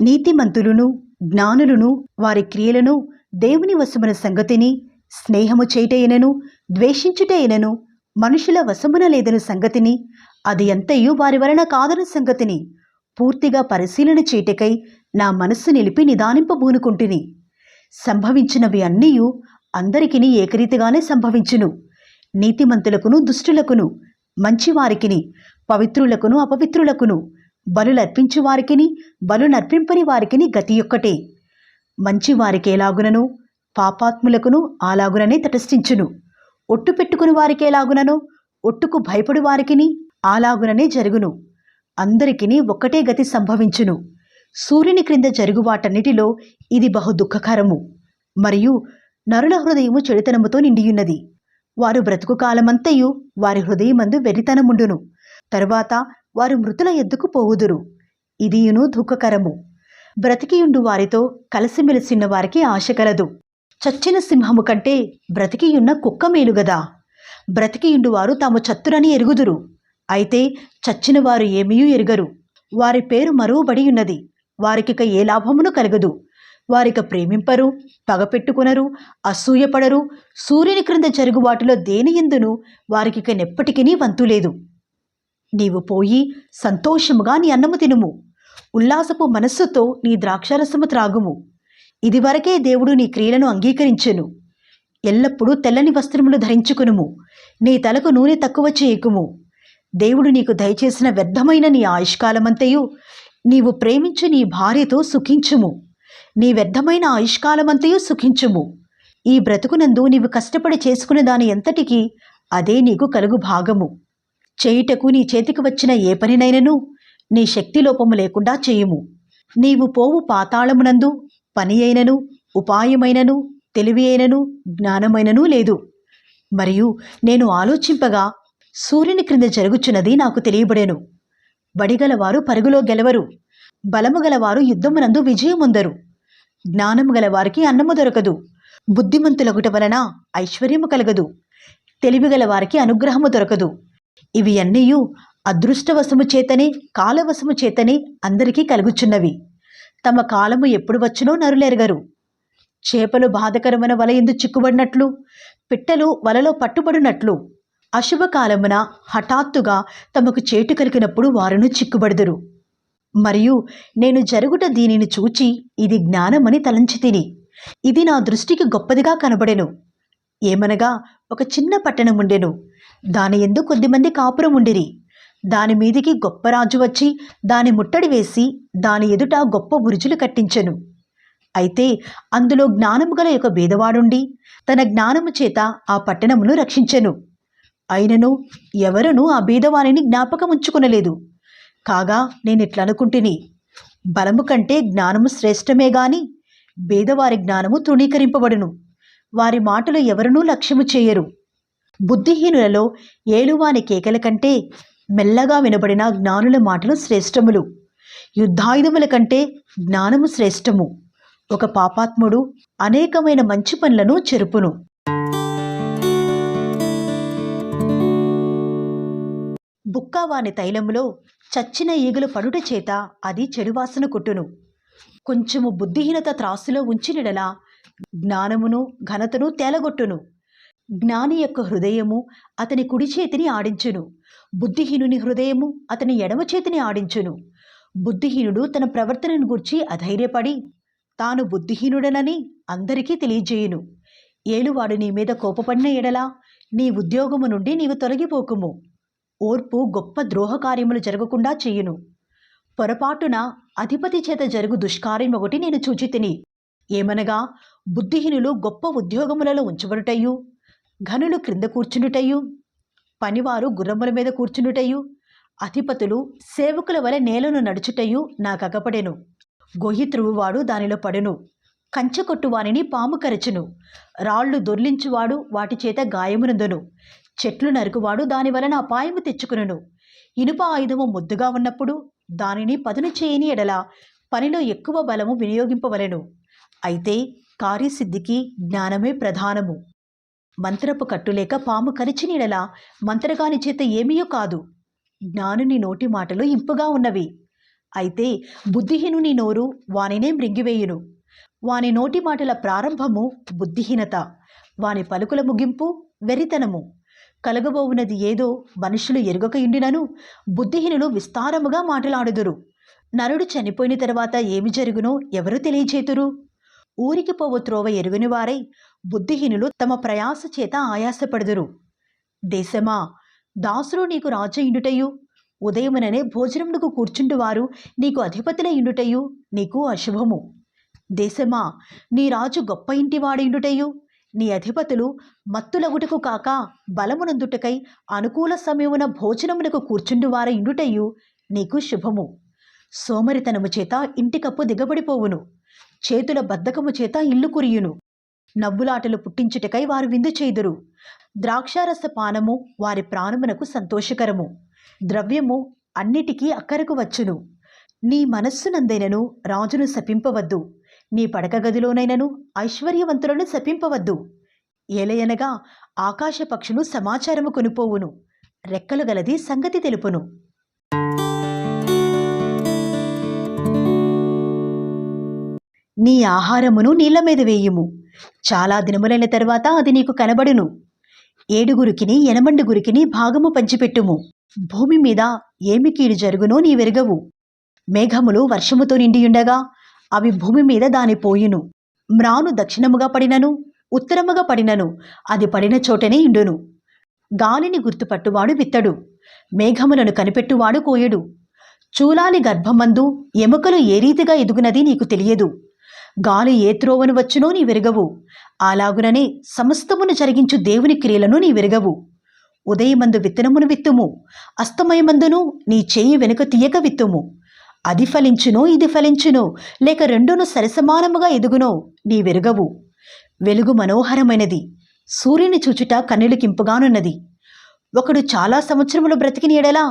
నీతిమంతులును జ్ఞానులను వారి క్రియలను దేవుని వశమున సంగతిని స్నేహము చేయుటయైనను ద్వేషించుటయైనను మనుషుల వశమున లేదను సంగతిని అది అంతయు వారి వలన కాదను సంగతిని పూర్తిగా పరిశీలన చేయుటకై నా మనస్సు నిలిపి నిదానింపబూనుకుంటుని. సంభవించినవి అన్నీయు అందరికిని ఏకరీతిగానే సంభవించును. నీతిమంతులకును దుష్టులకును, మంచివారికిని పవిత్రులకును అపవిత్రులకును, బలులర్పించు వారికిని బలునర్పింపని వారికిని గతి ఒక్కటే. మంచివారికి ఎలాగునను పాపాత్ములకును అలాగుననే తటస్థించును. ఒట్టు పెట్టుకుని వారికి ఎలాగునను ఒట్టుకు భయపడు వారికిని అలాగుననే జరుగును. అందరికిని ఒక్కటే గతి సంభవించును. సూర్యుని క్రింద జరుగు వాటన్నిటిలో ఇది బహు దుఃఖకరము. మరియు నరుల హృదయము చెడుతనముతో నిండియున్నది. వారు బ్రతుకు కాలమంతయు వారి హృదయమందు వెర్రితనముండును. తరువాత వారు మృతుల ఎద్దుకు పోవుదురు. ఇదియును దుఃఖకరము. బ్రతికియుండు వారితో కలిసిమెలిసిన్న వారికి ఆశ కలదు. చచ్చిన సింహము కంటే బ్రతికియున్న కుక్క మేలుగదా. బ్రతికియుండు వారు తాము చత్తురని ఎరుగుదురు, అయితే చచ్చిన వారు ఏమీ ఎరుగరు. వారి పేరు మరువబడియున్నది. వారికిక ఏ లాభమును కలగదు. వారిక ప్రేమింపరు, పగపెట్టుకునరు, అసూయపడరు. సూర్యుని క్రింద జరుగు వాటిలో దేనియందును వారికిక నెప్పటికినీ వంతులేదు. నీవు పోయి సంతోషముగా నీ అన్నము తినుము. ఉల్లాసపు మనస్సుతో నీ ద్రాక్షారసము త్రాగుము. ఇదివరకే దేవుడు నీ క్రియలను అంగీకరించెను. ఎల్లప్పుడూ తెల్లని వస్త్రములు ధరించుకునుము. నీ తలకు నూనె తక్కువ చేయకుము. దేవుడు నీకు దయచేసిన వ్యర్థమైన నీ ఆయుష్కాలమంతయు నీవు ప్రేమించు నీ భార్యతో సుఖించుము. నీ వ్యర్థమైన ఆయుష్కాలమంతయు సుఖించుము. ఈ బ్రతుకునందు నీవు కష్టపడి చేసుకునే దాని ఎంతటికి అదే నీకు కలుగు భాగము. చేయుటకు నీ చేతికి వచ్చిన ఏ పనినైనను నీ శక్తి లోపము లేకుండా చేయుము. నీవు పోవు పాతాళమునందు పని అయినను ఉపాయమైనను తెలివి అయినను జ్ఞానమైనను లేదు. మరియు నేను ఆలోచింపగా సూర్యుని క్రింద జరుగుచున్నది నాకు తెలియబడెను. బడిగలవారు పరుగులో గెలవరు, బలము గలవారు యుద్ధమునందు విజయముందరు. జ్ఞానము గలవారికి అన్నము దొరకదు, బుద్ధిమంతులగుట వలన ఐశ్వర్యము కలగదు, తెలివిగల వారికి అనుగ్రహము దొరకదు. ఇవి అన్నీయు అదృష్టవశము చేతనే కాలవశము చేతనే అందరికీ కలుగుచున్నవి. తమ కాలము ఎప్పుడు వచ్చునో నరులెరగరు. చేపలు బాధకరమైన వల ఎందు చిక్కుబడినట్లు, పిట్టలు వలలో పట్టుబడినట్లు అశుభకాలమున హఠాత్తుగా తమకు చేటు కలిగినప్పుడు వారును చిక్కుబడుదురు. మరియు నేను జరుగుట దీనిని చూచి ఇది జ్ఞానమని తలంచి తిని, ఇది నా దృష్టికి గొప్పదిగా కనబడెను. ఏమనగా ఒక చిన్న పట్టణముండెను. దాని యందు కొద్దిమంది కాపురం ఉండిరి. దాని మీదికి గొప్ప రాజు వచ్చి దాని ముట్టడి వేసి దాని ఎదుట గొప్ప బురుజులు కట్టించెను. అయితే అందులో జ్ఞానము గల ఒక బీదవాడుండి తన జ్ఞానము చేత ఆ పట్టణమును రక్షించెను. అయినను ఎవరునూ ఆ బీదవానిని జ్ఞాపకముంచుకునలేదు. కాగా నేనిట్లనుకుంటుని, బలము కంటే జ్ఞానము శ్రేష్టమే గాని బీదవారి జ్ఞానము తృణీకరింపబడును. వారి మాటలు ఎవరునూ లక్ష్యము చేయరు. బుద్ధిహీనులలో ఏలువాని కేకల కంటే మెల్లగా వినబడిన జ్ఞానుల మాటలు శ్రేష్టములు. యుద్ధాయుధముల కంటే జ్ఞానము శ్రేష్టము. ఒక పాపాత్ముడు అనేకమైన మంచి పనులను చెరుపును. బుక్కావాని తైలములో చచ్చిన ఈగలు పడుట చేత అది చెడువాసన కొట్టును. కొంచెము బుద్ధిహీనత త్రాసులో ఉంచినడలా జ్ఞానమును ఘనతను తేలగొట్టును. జ్ఞాని యొక్క హృదయము అతని కుడి చేతిని ఆడించును, బుద్ధిహీనుని హృదయము అతని ఎడమ చేతిని ఆడించును. బుద్ధిహీనుడు తన ప్రవర్తనను గూర్చి అధైర్యపడి తాను బుద్ధిహీనుడనని అందరికీ తెలియజేయును. ఏలువాడు నీ మీద కోపపడిన ఎడలా నీ ఉద్యోగము నుండి నీవు తొలగిపోకుము. ఓర్పు గొప్ప ద్రోహకార్యములు జరగకుండా చేయును. పొరపాటున అధిపతి చేత జరుగు దుష్కార్యం ఒకటి నేను చూచితిని. ఏమనగా బుద్ధిహీనులు గొప్ప ఉద్యోగములలో ఉంచబడుటయు, ఘనులు క్రింద కూర్చుండుటయు, పనివారు గుర్రముల మీద కూర్చుండుటయు, అధిపతులు సేవకుల వలె నేలను నడుచుటయు నాకగపడెను. గొయ్యి త్రువువాడు దానిలో పడును, కంచెకొట్టువానిని పాము కరచును, రాళ్లు దొర్లించువాడు వాటి చేత గాయమునందును, చెట్లు నరుకువాడు దాని వలన అపాయము తెచ్చుకును. ఇనుప ఆయుధము ముద్దుగా ఉన్నప్పుడు దానిని పదును చేయని ఎడల పనిలో ఎక్కువ బలము వినియోగింపవలెను. అయితే కార్యసిద్ధికి జ్ఞానమే ప్రధానము. మంత్రపు కట్టులేక పాము కరిచిన ఎడల మంత్రగాని చేత ఏమీయో కాదు. జ్ఞానుని నోటి మాటలు ఇంపుగా ఉన్నవి, అయితే బుద్ధిహీనుని నోరు వానినే మృంగివేయును. వాని నోటి మాటల ప్రారంభము బుద్ధిహీనత, వాని పలుకుల ముగింపు వెరితనము. కలగబోవునది ఏదో మనుషులు ఎరుగక ఇండినను బుద్ధిహీనులు విస్తారముగా మాటలాడుదురు. నరుడు చనిపోయిన తర్వాత ఏమి జరుగునో ఎవరు తెలియచేతురు? ఊరికి పోవు త్రోవ ఎరుగుని వారై బుద్ధిహీనులు తమ ప్రయాస చేత ఆయాసపడుదురు. దేశమా, దాసులు నీకు రాజు ఇండుటయు, ఉదయముననే భోజనమునకు కూర్చుండువారు నీకు అధిపతుల ఇండుటయు నీకు అశుభము. దేశమా, నీ రాజు గొప్ప ఇంటివాడిండుటయు, నీ అధిపతులు మత్తులగుటకు కాక బలమునందుటకై అనుకూల సమయమున భోజనమునకు కూర్చుండువార ఇండుటయు నీకు శుభము. సోమరితనము చేత ఇంటికప్పు దిగబడిపోవును, చేతుల బద్ధకము చేత ఇల్లు కురియును. నవ్వులాటలు పుట్టించుటకై వారు విందు చేదురు. ద్రాక్షారస పానము వారి ప్రాణమునకు సంతోషకరము. ద్రవ్యము అన్నిటికీ అక్కరకు వచ్చును. నీ మనస్సునందైనను రాజును శపింపవద్దు, నీ పడక గదిలోనైనను ఐశ్వర్యవంతులను శపింపవద్దు. ఏలయనగా ఆకాశ పక్షులు సమాచారము కొనిపోవును, రెక్కలు గలది సంగతి తెలుపును. నీ ఆహారమును నీళ్ల మీద వేయుము, చాలా దినములైన తర్వాత అది నీకు కనబడును. 7గురికిని 8గురికిని భాగము పంచిపెట్టుము. భూమి మీద ఏమి కీడు జరుగునో నీవెరుగవు. మేఘములు వర్షముతో నిండియుండగా అవి భూమి మీద దాని పోయును. మ్రాను దక్షిణముగా పడినను ఉత్తరముగా పడినను అది పడిన చోటనే ఇండును. గాలిని గుర్తుపట్టువాడు విత్తడు, మేఘములను కనిపెట్టువాడు కోయడు. చూలాలి గర్భమందు ఎముకలు ఏ రీతిగా ఎదుగునది నీకు తెలియదు. గాలి ఏ త్రోవను వచ్చునో నీవెరుగవు. అలాగుననే సమస్తమును జరిగించు దేవుని క్రియలను నీవెరుగవు. ఉదయమందు విత్తనమును విత్తుము, అస్తమయమందును నీ చేయి వెనుక తీయక విత్తుము. అది ఫలించునో ఇది ఫలించునో, లేక రెండును సరిసమానముగా ఎదుగునో నీవెరుగవు. వెలుగు మనోహరమైనది, సూర్యుని చూచుట కన్నులకింపుగానున్నది. ఒకడు చాలా సంవత్సరములు బ్రతికిన ఎడలా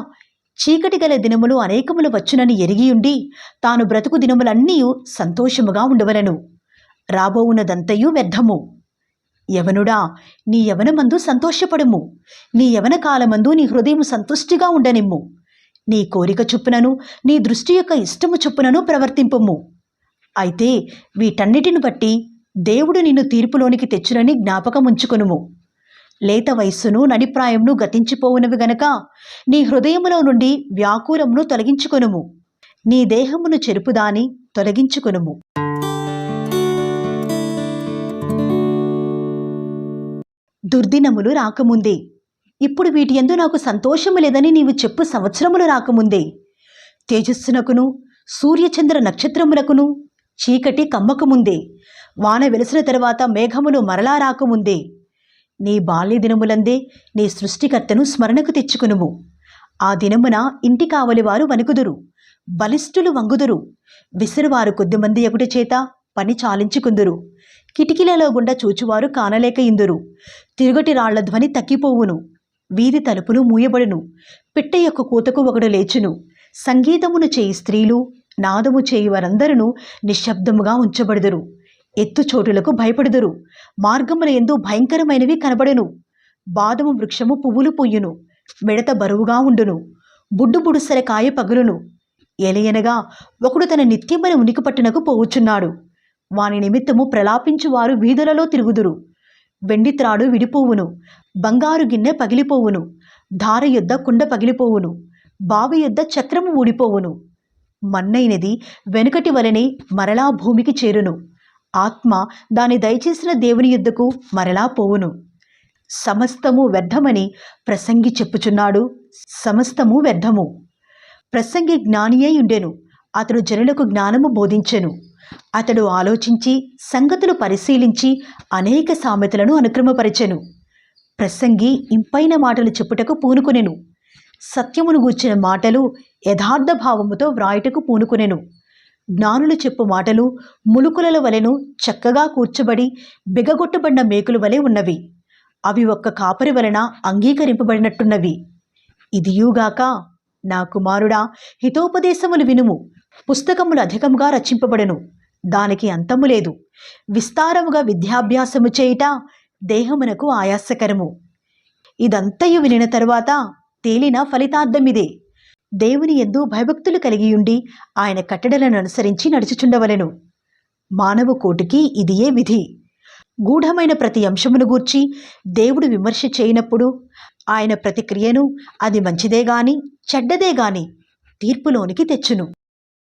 చీకటి గల దినములు అనేకములు వచ్చునని ఎరిగియుండి తాను బ్రతుకు దినములన్నీ సంతోషముగా ఉండవలను. రాబోవునదంతయు వ్యర్థము. యవనుడా, నీ యవనమందు సంతోషపడుము, నీ యవన కాలమందు నీ హృదయం సంతుష్టిగా ఉండనిమ్ము. నీ కోరిక చొప్పునను నీ దృష్టి యొక్క ఇష్టము చొప్పునను ప్రవర్తింపుము. అయితే వీటన్నిటిని బట్టి దేవుడు నిన్ను తీర్పులోనికి తెచ్చునని జ్ఞాపకముంచుకొనుము. లేత వయస్సును నడిప్రాయమును గతించిపోవునవి గనక నీ హృదయములో నుండి వ్యాకులమును తొలగించుకొనుము. నీ దేహమును చెరుపుదాని తొలగించుకొనుము. దుర్దినములు రాకముందే, ఇప్పుడు వీటి యందు నాకు సంతోషము లేదని నీవు చెప్పు సంవత్సరములు రాకముందే, తేజస్సునకును సూర్యచంద్ర నక్షత్రములకును చీకటి కమ్మకముందే, వాన వెలిసిన తరువాత మేఘములు మరలా రాకముందే, నీ బాల్య దినములందే నీ సృష్టికర్తను స్మరణకు తెచ్చుకునుము. ఆ దినమున ఇంటి కావలి వారు వణుకుదురు, బలిష్ఠులు వంగుదురు. విసురువారు కొద్దిమంది ఎగుట చేత పని చాలించుకుందురు. కిటికీలలో గుండా చూచువారు కానలేక ఇందురు. తిరుగటి రాళ్ల ధ్వని తక్కిపోవును, వీధి తలుపులు మూయబడును. పిట్ట యొక్క కూతకు ఒకడు లేచును. సంగీతమును చేయి స్త్రీలు, నాదము చేయి వారందరూ నిశ్శబ్దముగా ఉంచబడుదురు. ఎత్తుచోటులకు భయపడుదురు. మార్గముల యందు భయంకరమైనవి కనబడును. బాదము వృక్షము పువ్వులు పొయ్యును, మిడత బరువుగా ఉండును, బుడ్డు బుడుసెల కాయ పగులును. ఎలయనగా ఒకడు తన నిత్యమైన ఉనికి పట్టునకు పోవుచున్నాడు. వాని నిమిత్తము ప్రలాపించువారు వీధులలో తిరుగుదురు. వెండి త్రాడు విడిపోవును, బంగారు గిన్నె పగిలిపోవును, ధార యొద్ద కుండ పగిలిపోవును, బావి యొద్ద చక్రము ఊడిపోవును. మన్నైనది వెనుకటి వలనే మరలా భూమికి చేరును. ఆత్మ దాని దయచేసిన దేవుని యొద్దకు మరలా పోవును. సమస్తము వ్యర్థమని ప్రసంగి చెప్పుచున్నాడు. సమస్తము వ్యర్థము. ప్రసంగి జ్ఞానియై ఉండెను. అతడు జనులకు జ్ఞానము బోధించెను. అతడు ఆలోచించి సంగతులు పరిశీలించి అనేక సామెతలను అనుక్రమపరిచెను. ప్రసంగి ఇంపైన మాటలు చెప్పుటకు పూనుకొనెను. సత్యమును గూర్చిన మాటలు యథార్థ భావముతో వ్రాయుటకు పూనుకొనెను. జ్ఞానులు చెప్పు మాటలు ములుకుల వలెను చక్కగా కూర్చబడి బిగగొట్టబడిన మేకుల వలె ఉన్నవి. అవి ఒక్క కాపరి వలన అంగీకరింపబడినట్టున్నవి. ఇదియుగాక, నా కుమారుడా, హితోపదేశములు వినుము. పుస్తకములు అధికముగా రచింపబడును, దానికి అంతము లేదు. విస్తారముగా విద్యాభ్యాసము చేయుట దేహమునకు ఆయాసకరము. ఇదంతయు వినిన తరువాత తేలిన ఫలితార్థమిదే. దేవుని యందు భయభక్తులు కలిగియుండి ఆయన కట్టడలను అనుసరించి నడుచుచుండవలెను. మానవ కోటికి ఇదియే విధి. గూఢమైన ప్రతి అంశమును గూర్చి దేవుడు విమర్శ చేయనప్పుడు ఆయన ప్రతిక్రియను అది మంచిదే గాని చెడ్డదే గాని తీర్పులోనికి తెచ్చును.